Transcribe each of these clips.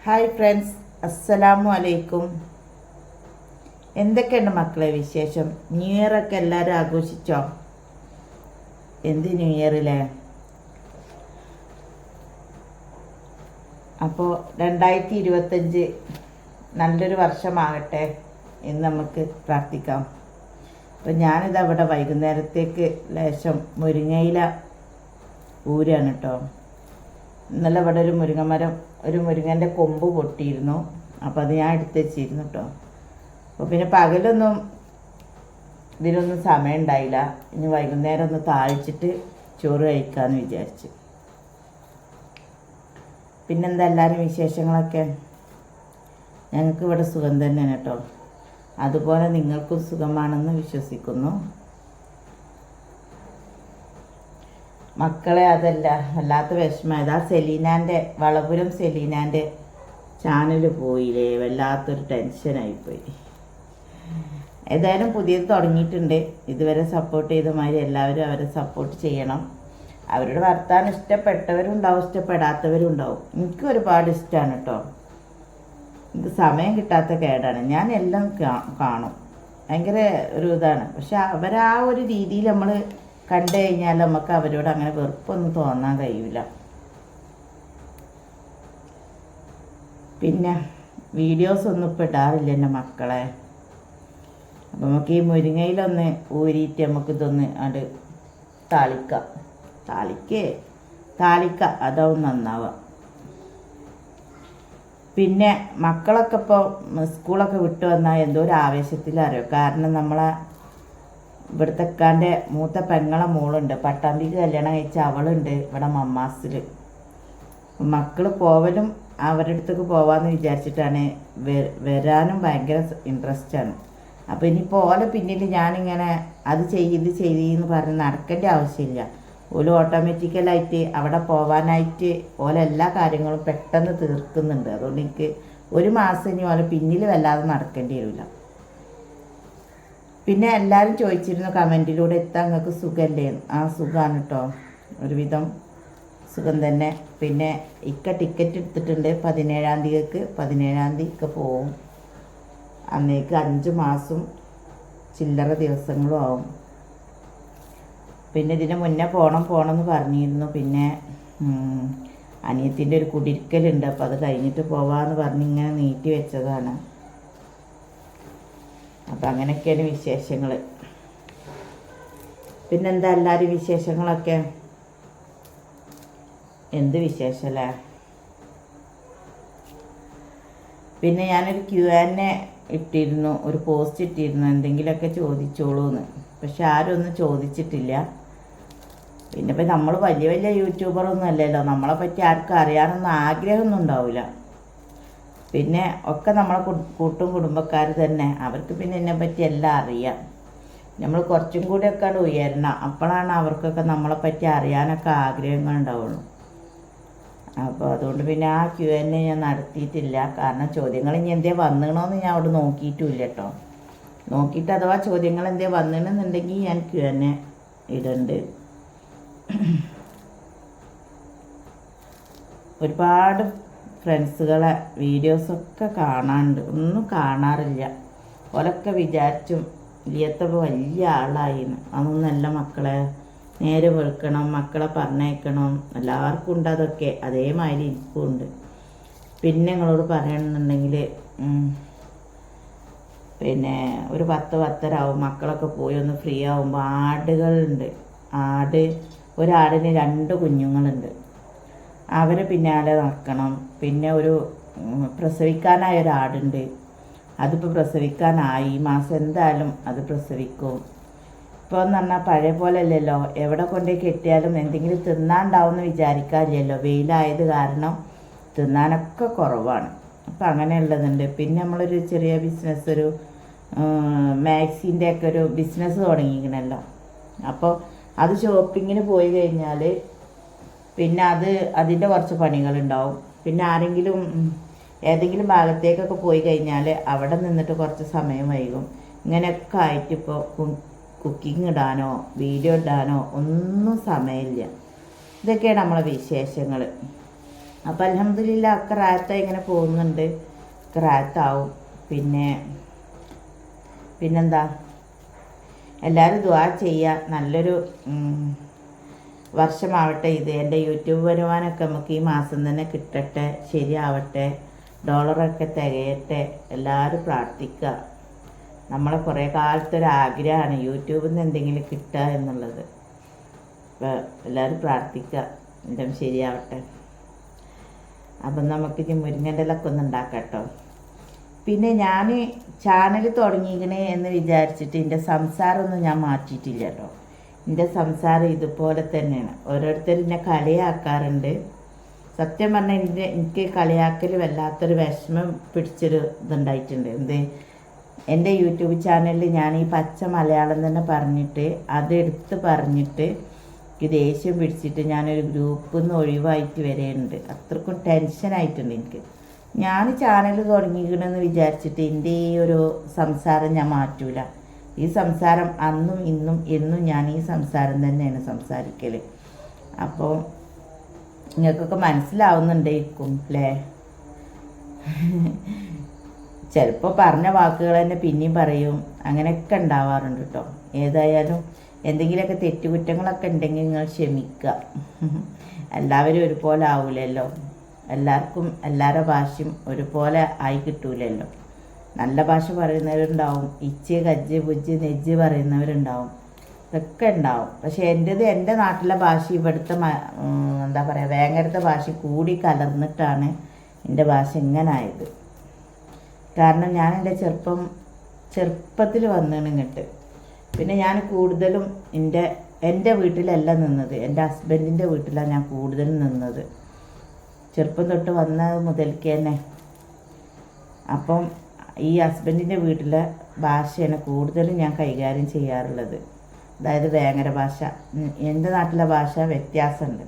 Hi friends, അസ്സലാമു അലൈക്കും. എന്തൊക്കെയുണ്ട് മക്കളെ വിശേഷം? ന്യൂ ഇയർ ഒക്കെ എല്ലാവരും ആഘോഷിച്ചോ? എന്ത് ന്യൂ ഇയറിലെ? അപ്പോൾ 2025 നല്ലൊരു വർഷമാകട്ടെ എന്ന് നമുക്ക് പ്രാർത്ഥിക്കാം. അപ്പോൾ ഞാനിത് അവിടെ വൈകുന്നേരത്തേക്ക് ലേശം മുരിങ്ങയില ഊരാണ് കേട്ടോ. ഇന്നലെ ഇവിടെ ഒരു മുരിങ്ങൻ്റെ കൊമ്പ് പൊട്ടിയിരുന്നു. അപ്പോൾ അത് ഞാൻ എടുത്ത് വെച്ചിരുന്നു കേട്ടോ. അപ്പോൾ പിന്നെ പകലൊന്നും ഇതിനൊന്നും സമയം ഉണ്ടായില്ല. ഇനി വൈകുന്നേരം ഒന്ന് താളിച്ചിട്ട് ചോറ് കഴിക്കാമെന്ന് വിചാരിച്ചു. പിന്നെന്താ എല്ലാവരും വിശേഷങ്ങളൊക്കെ? ഞങ്ങൾക്ക് ഇവിടെ സുഖം തന്നെയാണ് കേട്ടോ. അതുപോലെ നിങ്ങൾക്കും സുഖമാണെന്ന് വിശ്വസിക്കുന്നു. മക്കളെ അതല്ല വല്ലാത്ത വിഷമം. ആ സെലീനാൻ്റെ വളപുരം സെലീനാൻ്റെ ചാനൽ പോയില്ലേ, വല്ലാത്തൊരു ടെൻഷനായിപ്പോയി. ഏതായാലും പുതിയത് തുടങ്ങിയിട്ടുണ്ട്. ഇതുവരെ സപ്പോർട്ട് ചെയ്ത മാതിരി എല്ലാവരും അവരെ സപ്പോർട്ട് ചെയ്യണം. അവരുടെ വർത്താനം ഇഷ്ടപ്പെട്ടവരും ഉണ്ടാവും, ഇഷ്ടപ്പെടാത്തവരും ഉണ്ടാവും. എനിക്ക് ഒരുപാട് ഇഷ്ടമാണ് കേട്ടോ. എനിക്ക് സമയം കിട്ടാത്ത കേടാണ്. ഞാൻ എല്ലാം കാണും. ഭയങ്കര ഒരു ഇതാണ്. പക്ഷെ അവരാ ഒരു രീതിയിൽ നമ്മൾ കണ്ടു കഴിഞ്ഞാൽ നമുക്ക് അവരോട് അങ്ങനെ വെറുപ്പൊന്നും തോന്നാൻ കഴിയില്ല. പിന്നെ വീഡിയോസ് ഒന്നും ഇപ്പോൾ ഇടാറില്ല എൻ്റെ മക്കളെ. അപ്പം നമുക്ക് ഈ മുരിങ്ങയിലൊന്ന് ഊരിയിട്ട് നമുക്കിതൊന്ന് അത് താളിക്ക അതാവും നന്നാവുക. പിന്നെ മക്കളൊക്കെ ഇപ്പോൾ സ്കൂളൊക്കെ വിട്ട് വന്നാൽ എന്തോ ഒരു ആവേശത്തിലറിയോ. കാരണം നമ്മളെ ഇവിടുത്തെ അക്കാൻ്റെ മൂത്ത പെങ്ങളെ മോളുണ്ട്, പട്ടാമ്പിക്ക് കല്യാണം കഴിച്ച അവളുണ്ട് ഇവിടെ മമ്മാസിൽ. മക്കൾ പോവലും അവരുടെ അടുത്തേക്ക് പോവാമെന്ന് വിചാരിച്ചിട്ടാണ്. വരാനും ഭയങ്കര ഇൻട്രസ്റ്റാണ്. അപ്പോൾ ഇനിയിപ്പോൾ ഓലെ പിന്നിൽ ഞാനിങ്ങനെ അത് ഇത് എന്ന് പറഞ്ഞ് നടക്കേണ്ട ആവശ്യമില്ല. ഓല് ഓട്ടോമാറ്റിക്കലായിട്ട് അവിടെ പോവാനായിട്ട് ഓലെല്ലാ കാര്യങ്ങളും പെട്ടെന്ന് തീർക്കുന്നുണ്ട്. അതുകൊണ്ട് എനിക്ക് ഒരു മാസം ഇനി ഓലെ പിന്നിൽ വല്ലാതെ നടക്കേണ്ടി വരില്ല. പിന്നെ എല്ലാവരും ചോദിച്ചിരുന്നു കമൻറ്റിലൂടെ, എത്താൻ നിങ്ങൾക്ക് സുഖമല്ലേ? ആ സുഖമാണ് കേട്ടോ, ഒരുവിധം സുഖം തന്നെ. പിന്നെ ടിക്കറ്റ് എടുത്തിട്ടുണ്ട് 17-ാം തീയതിക്ക്. 17-ാം തീയതിക്ക് പോവും. അന്നേക്ക് 5 മാസം ചില്ലറ ദിവസങ്ങളും ആവും. പിന്നെ ഇതിന് മുന്നേ പോകണമെന്ന് പറഞ്ഞിരുന്നു. പിന്നെ അനിയത്തിൻ്റെ ഒരു കുടിരിക്കലുണ്ട്, അപ്പോൾ അത് കഴിഞ്ഞിട്ട് പോവാമെന്ന് പറഞ്ഞ് ഇങ്ങനെ നീട്ടി വെച്ചതാണ്. അപ്പം അങ്ങനെയൊക്കെയാണ് വിശേഷങ്ങൾ. പിന്നെന്താ എല്ലാവരും വിശേഷങ്ങളൊക്കെ? എന്ത് വിശേഷമല്ലേ? പിന്നെ ഞാനൊരു Q&A ഇട്ടിരുന്നു, ഒരു പോസ്റ്റ് ഇട്ടിരുന്നു, എന്തെങ്കിലുമൊക്കെ ചോദിച്ചോളൂന്ന്. പക്ഷെ ആരും ഒന്നും ചോദിച്ചിട്ടില്ല. പിന്നെ ഇപ്പം നമ്മൾ വലിയ യൂട്യൂബറൊന്നും അല്ലല്ലോ. നമ്മളെ പറ്റി ആർക്കും അറിയാനൊന്നും ആഗ്രഹമൊന്നും ഉണ്ടാവില്ല. പിന്നെ ഒക്കെ നമ്മളെ കൂട്ടും കുടുംബക്കാർ തന്നെ. അവർക്ക് പിന്നെ എന്നെപ്പറ്റി എല്ലാം അറിയാം. നമ്മൾ കുറച്ചും കൂടിയൊക്കെ ഉയരണം. അപ്പോഴാണ് അവർക്കൊക്കെ നമ്മളെ പറ്റി അറിയാനൊക്കെ ആഗ്രഹങ്ങൾ ഉണ്ടാവുള്ളൂ. അപ്പോൾ അതുകൊണ്ട് പിന്നെ ആ Q&A ഞാൻ നടത്തിയിട്ടില്ല. കാരണം ചോദ്യങ്ങൾ ഇനി എന്തേ വന്നിണോയെന്ന് ഞാൻ അവിടെ നോക്കിയിട്ടുമില്ല കേട്ടോ. നോക്കിയിട്ട് അഥവാ ചോദ്യങ്ങൾ എന്തേ വന്നിണെന്നുണ്ടെങ്കിൽ ഞാൻ Q&A ഇടുന്നുണ്ട്. ഒരുപാട് ഫ്രണ്ട്സുകളെ വീഡിയോസൊക്കെ കാണാറുണ്ട്, ഒന്നും കാണാറില്ല. ഓലൊക്കെ വിചാരിച്ചും ലിയത്തപ്പോൾ വലിയ ആളായിന്ന്. അതൊന്നല്ല മക്കളെ. നേരെ വെളുക്കണം, മക്കളെ പറഞ്ഞേക്കണം, എല്ലാവർക്കും ഉണ്ട് അതൊക്കെ. അതേമാതിരി എനിക്കും ഉണ്ട്. പിന്നെ നിങ്ങളോട് പറയണമെന്നുണ്ടെങ്കിൽ പിന്നെ ഒരു 10-10:30 മക്കളൊക്കെ പോയി ഒന്ന് ഫ്രീ ആകുമ്പോൾ ആടുകളുണ്ട്. ഒരാടിന് 2 കുഞ്ഞുങ്ങളുണ്ട്. അവരെ പിന്നാലെ നടക്കണം. പിന്നെ ഒരു പ്രസവിക്കാനായ ഒരാടുണ്ട്. അതിപ്പോൾ പ്രസവിക്കാനായി. ഈ മാസം എന്തായാലും അത് പ്രസവിക്കും. ഇപ്പോൾ എന്ന് പറഞ്ഞാൽ പഴയ പോലെ അല്ലല്ലോ. എവിടെ കൊണ്ടുപോയി കെട്ടിയാലും എന്തെങ്കിലും തിന്നാണ്ടാവുമെന്ന് വിചാരിക്കാറില്ലല്ലോ. വെയിലായത് കാരണം തിന്നാനൊക്കെ കുറവാണ്. അപ്പോൾ അങ്ങനെയുള്ളതുണ്ട്. പിന്നെ നമ്മളൊരു ചെറിയ ബിസിനസ്, ഒരു മാക്സിൻ്റെ ഒക്കെ ഒരു ബിസിനസ് തുടങ്ങിയിരിക്കണല്ലോ. അപ്പോൾ അത് ഷോപ്പിങ്ങിന് പോയി കഴിഞ്ഞാൽ പിന്നെ അതിൻ്റെ കുറച്ച് പണികളുണ്ടാവും. പിന്നെ ഏതെങ്കിലും ഭാഗത്തേക്കൊക്കെ പോയി കഴിഞ്ഞാൽ അവിടെ നിന്നിട്ട് കുറച്ച് സമയം വൈകും. ഇങ്ങനെയൊക്കെ ആയിട്ട് ഇപ്പോൾ കുക്കിംഗ് ഇടാനോ വീഡിയോ ഇടാനോ ഒന്നും സമയമില്ല. ഇതൊക്കെയാണ് നമ്മളെ വിശേഷങ്ങൾ. അപ്പോൾ അൽഹംദുലില്ലാ ഒക്കെ റാഹത്തായി ഇങ്ങനെ പോകുന്നുണ്ട്, ഒക്കെ റാഹത്താവും. പിന്നെന്താ, എല്ലാവരും ദുആ ചെയ്യുക, നല്ലൊരു വർഷമാവട്ടെ ഇത്. എൻ്റെ യൂട്യൂബ് വരുമാനമൊക്കെ നമുക്ക് ഈ മാസം തന്നെ കിട്ടട്ടെ, ശരിയാവട്ടെ, ഡോളറൊക്കെ തികയട്ടെ, എല്ലാവരും പ്രാർത്ഥിക്കുക. നമ്മളെ കുറേ കാലത്തൊരാഗ്രഹമാണ് യൂട്യൂബിൽ നിന്ന് എന്തെങ്കിലും കിട്ടുക എന്നുള്ളത്. അപ്പോൾ എല്ലാവരും പ്രാർത്ഥിക്കുക എല്ലാം ശരിയാവട്ടെ. അപ്പം നമുക്കിനി മുരിങ്ങൻ്റെ ഇലയൊക്കെ ഒന്ന് ഉണ്ടാക്കാം കേട്ടോ. പിന്നെ ഞാൻ ചാനൽ തുടങ്ങിക്കണേ എന്ന് വിചാരിച്ചിട്ട് എൻ്റെ സംസാരമൊന്നും ഞാൻ മാറ്റിയിട്ടില്ല കേട്ടോ. എൻ്റെ സംസാരം ഇതുപോലെ തന്നെയാണ്. ഓരോരുത്തർ എന്നെ കളിയാക്കാറുണ്ട്. സത്യം പറഞ്ഞാൽ എനിക്ക് കളിയാക്കൽ വല്ലാത്തൊരു വിഷമം പിടിച്ചൊരു ഇതുണ്ടായിട്ടുണ്ട്. എൻ്റെ യൂട്യൂബ് ചാനലിൽ ഞാൻ ഈ പച്ച മലയാളം തന്നെ പറഞ്ഞിട്ട് അതെടുത്ത് പറഞ്ഞിട്ട് എനിക്ക് ദേഷ്യം പിടിച്ചിട്ട് ഞാനൊരു ഗ്രൂപ്പിൽ നിന്ന് ഒഴിവായിട്ട് വരെയുണ്ട്. അത്രക്കും ടെൻഷനായിട്ടുണ്ട് എനിക്ക്. ഞാൻ ചാനൽ തുടങ്ങിക്കണമെന്ന് വിചാരിച്ചിട്ട് എൻ്റെ ഈ ഒരു സംസാരം ഞാൻ മാറ്റൂല. ഈ സംസാരം അന്നും ഇന്നും എന്നും ഞാൻ ഈ സംസാരം തന്നെയാണ് സംസാരിക്കൽ. അപ്പോൾ നിങ്ങൾക്കൊക്കെ മനസ്സിലാവുന്നുണ്ടായിരിക്കും അല്ലേ? ചിലപ്പോൾ പറഞ്ഞ വാക്കുകൾ തന്നെ പിന്നെയും പറയും, അങ്ങനെയൊക്കെ ഉണ്ടാവാറുണ്ട് കേട്ടോ. ഏതായാലും എന്തെങ്കിലുമൊക്കെ തെറ്റുകുറ്റങ്ങളൊക്കെ ഉണ്ടെങ്കിൽ നിങ്ങൾ ക്ഷമിക്കുക. എല്ലാവരും ഒരുപോലെ ആവില്ലല്ലോ, എല്ലാവർക്കും എല്ലാവരുടെ ഭാഷയും ഒരുപോലെ ആയി കിട്ടൂലല്ലോ. നല്ല ഭാഷ പറയുന്നവരുണ്ടാവും, ഇച്ച് കജ്ജ് പുജ്ജ് നെജ്ജ് പറയുന്നവരുണ്ടാവും, ഇതൊക്കെ ഉണ്ടാവും. പക്ഷേ എൻ്റെ നാട്ടിലെ ഭാഷ ഇവിടുത്തെ എന്താ പറയുക, വേങ്ങരത്തെ ഭാഷ കൂടി കലർന്നിട്ടാണ് എൻ്റെ ഭാഷ ഇങ്ങനെ ആയത്. കാരണം ഞാൻ എൻ്റെ ചെറുപ്പത്തിൽ വന്നാണ് ഇങ്ങോട്ട്. പിന്നെ ഞാൻ കൂടുതലും എൻ്റെ വീട്ടിലല്ല നിന്നത്, എൻ്റെ ഹസ്ബൻഡിൻ്റെ വീട്ടിലാണ് ഞാൻ കൂടുതലും നിന്നത്, ചെറുപ്പം തൊട്ട് വന്നത് മുതൽക്ക് തന്നെ. അപ്പം ഈ ഹസ്ബൻഡിൻ്റെ വീട്ടിലെ ഭാഷയാണ് കൂടുതലും ഞാൻ കൈകാര്യം ചെയ്യാറുള്ളത്. അതായത് വേങ്ങര ഭാഷ. എൻ്റെ നാട്ടിലെ ഭാഷ വ്യത്യാസമുണ്ട്.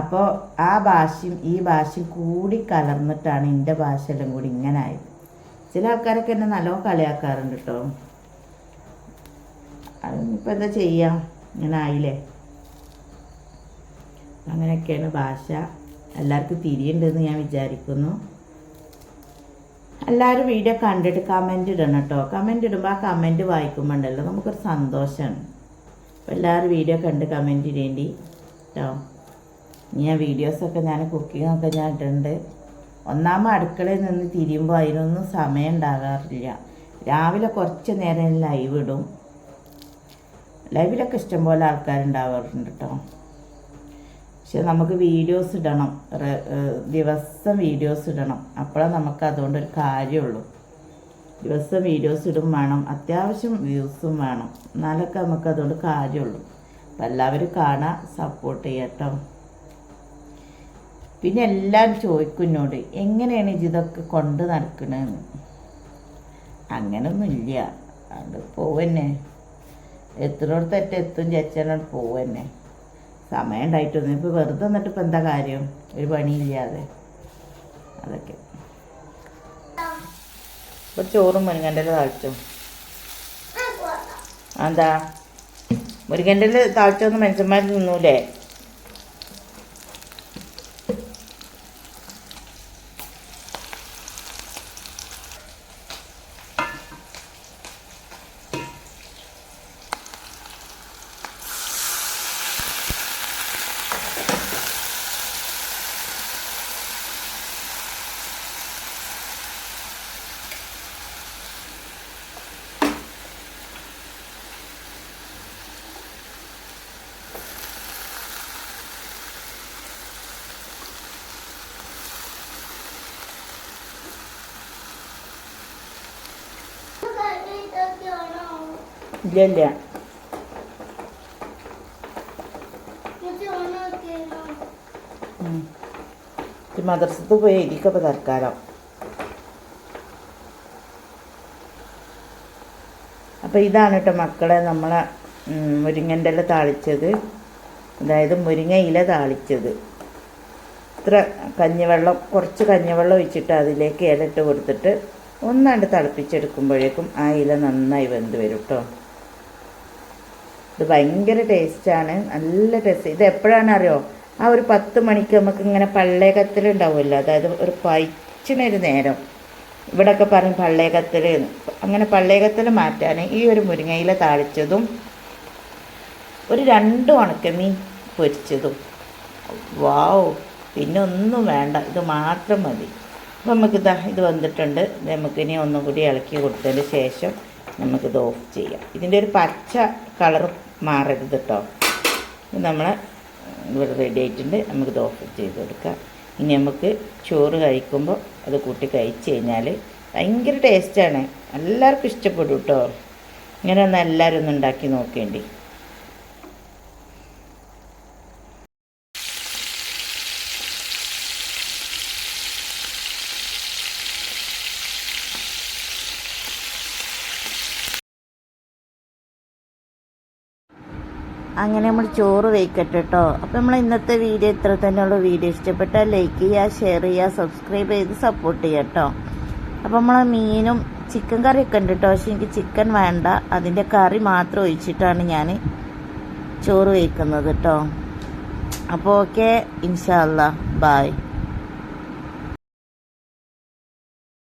അപ്പോൾ ആ ഭാഷയും ഈ ഭാഷയും കൂടി കലർന്നിട്ടാണ് എൻ്റെ ഭാഷ എല്ലാം കൂടി ഇങ്ങനെ ആയത്. ചില ആൾക്കാരൊക്കെ എന്നെ നല്ലോണം കളിയാക്കാറുണ്ട് കേട്ടോ. അതിപ്പോൾ എന്താ ചെയ്യാം, ഇങ്ങനെ ആയില്ലേ. അങ്ങനെയൊക്കെയാണ് ഭാഷ. എല്ലാവർക്കും തിരിയുണ്ടെന്ന് ഞാൻ വിചാരിക്കുന്നു. എല്ലാവരും വീഡിയോ കണ്ടിട്ട് കമൻറ്റ് ഇടണം കേട്ടോ. കമൻറ്റ് ഇടുമ്പോൾ ആ കമൻറ്റ് വായിക്കുമ്പോൾ ഉണ്ടല്ലോ നമുക്കൊരു സന്തോഷമാണ്. അപ്പോൾ എല്ലാവരും വീഡിയോ കണ്ട് കമൻറ്റ് ഇടേണ്ടി കേട്ടോ. ഞാൻ വീഡിയോസൊക്കെ ഞാൻ കുക്കിങ്ങൊക്കെ ഞാൻ ഇട്ടിട്ടുണ്ട്. ഒന്നാമത് അടുക്കളയിൽ നിന്ന് തിരിയുമ്പോൾ അതിനൊന്നും സമയം ഉണ്ടാകാറില്ല. രാവിലെ കുറച്ച് നേരം ലൈവ് ഇടും. ലൈവിലൊക്കെ ഇഷ്ടംപോലെ ആൾക്കാരുണ്ടാവാറുണ്ട് കേട്ടോ. പക്ഷെ നമുക്ക് വീഡിയോസ് ഇടണം, ദിവസം വീഡിയോസ് ഇടണം. അപ്പോഴേ നമുക്ക് അതുകൊണ്ടൊരു കാര്യമുള്ളൂ. ദിവസം വീഡിയോസ് ഇടും വേണം, അത്യാവശ്യം വ്യൂസും വേണം, എന്നാലൊക്കെ നമുക്ക് അതുകൊണ്ട് കാര്യമുള്ളൂ. അപ്പം എല്ലാവരും കാണാൻ സപ്പോർട്ട് ചെയ്യാം കേട്ടോ. പിന്നെ എല്ലാവരും ചോദിക്കും എന്നോട്, എങ്ങനെയാണ് ഇതൊക്കെ കൊണ്ട് നടക്കണമെന്ന്. അങ്ങനൊന്നുമില്ല, അത് പോവന്നെ, എത്രയോടത്തൊക്കെ എത്തും ചേച്ചാൽ പോവന്നെ. സമയം ഉണ്ടായിട്ടൊന്നും ഇപ്പോൾ വെറുതെ എന്നിട്ട് ഇപ്പം എന്താ കാര്യം, ഒരു പണിയില്ലാതെ. അതൊക്കെ ഇപ്പോൾ ചോറും മുരിങ്ങൻ്റെ ഇല താളിച്ചോ? എന്താ മുരിങ്ങൻ്റെ ഇല താളിച്ചൊന്നും മനുഷ്യന്മാർ തിന്നൂലേ? ഇല്ല മദ്രസത്ത് പോയി എഴുതിക്കപ്പോൾ തൽക്കാലം. അപ്പോൾ ഇതാണ് കേട്ടോ മക്കളെ നമ്മളെ മുരിങ്ങൻ്റെ ഇല താളിച്ചത്. അതായത് മുരിങ്ങ ഇല താളിച്ചത്. ഇത്ര കഞ്ഞിവെള്ളം, കുറച്ച് കഞ്ഞിവെള്ളം ഒഴിച്ചിട്ട് അതിലേക്ക് ഇല ഇട്ട് കൊടുത്തിട്ട് ഒന്നാണ്ട് തിളപ്പിച്ചെടുക്കുമ്പോഴേക്കും ആ ഇല നന്നായി വെന്ത് വരും കേട്ടോ. ഇത് ഭയങ്കര ടേസ്റ്റാണ്, നല്ല ടേസ്റ്റ്. ഇത് എപ്പോഴാണ് അറിയോ, ആ ഒരു 10 മണിക്ക് നമുക്ക് ഇങ്ങനെ പള്ളേകത്തിലുണ്ടാവുമല്ലോ, അതായത് ഒരു പൈച്ചിനൊരു നേരം, ഇവിടെയൊക്കെ പറയും പള്ളേകത്തിൽ. അങ്ങനെ പള്ളേകത്തിൽ മാറ്റാൻ ഈ ഒരു മുരിങ്ങയില താളിച്ചതും ഒരു 2 ഉണക്കമീൻ പൊരിച്ചതും, വാവ്, പിന്നെ ഒന്നും വേണ്ട, ഇത് മാത്രം മതി. അപ്പോൾ നമുക്കിതാ ഇത് വന്നിട്ടുണ്ട്. നമുക്കിനി ഒന്നും കൂടി ഇളക്കി കൊടുത്തതിന് ശേഷം നമുക്കിത് ഓഫ് ചെയ്യാം. ഇതിൻ്റെ ഒരു പച്ച കളർ മാറരുത് കേട്ടോ. നമ്മൾ ഇവിടെ റെഡി ആയിട്ടുണ്ട്. നമുക്കിത് ഓഫ് ചെയ്ത് കൊടുക്കാം. ഇനി നമുക്ക് ചോറ് കഴിക്കുമ്പോൾ അത് കൂട്ടി കഴിച്ച് കഴിഞ്ഞാൽ ഭയങ്കര ടേസ്റ്റാണ്. എല്ലാവർക്കും ഇഷ്ടപ്പെടും കേട്ടോ. ഇങ്ങനെ ഒന്ന് എല്ലാവരും ഒന്ന് ഉണ്ടാക്കി നോക്കേണ്ടി. അങ്ങനെ നമ്മൾ ചോറ് വയ്ക്കട്ടെ കേട്ടോ. അപ്പോൾ നമ്മൾ ഇന്നത്തെ വീഡിയോ ഇത്ര തന്നെയുള്ള. വീഡിയോ ഇഷ്ടപ്പെട്ടാൽ ലൈക്ക് ചെയ്യുക, ഷെയർ ചെയ്യുക, സബ്സ്ക്രൈബ് ചെയ്ത് സപ്പോർട്ട് ചെയ്യുക കേട്ടോ. അപ്പോൾ നമ്മൾ മീനും ചിക്കൻ കറിയൊക്കെ ഉണ്ട് കേട്ടോ. പക്ഷെ എനിക്ക് ചിക്കൻ വേണ്ട, അതിൻ്റെ കറി മാത്രം ഒഴിച്ചിട്ടാണ് ഞാൻ ചോറ് വയ്ക്കുന്നത് കേട്ടോ. അപ്പോൾ ഓക്കെ, ഇൻഷാ അല്ലാ, ബൈ.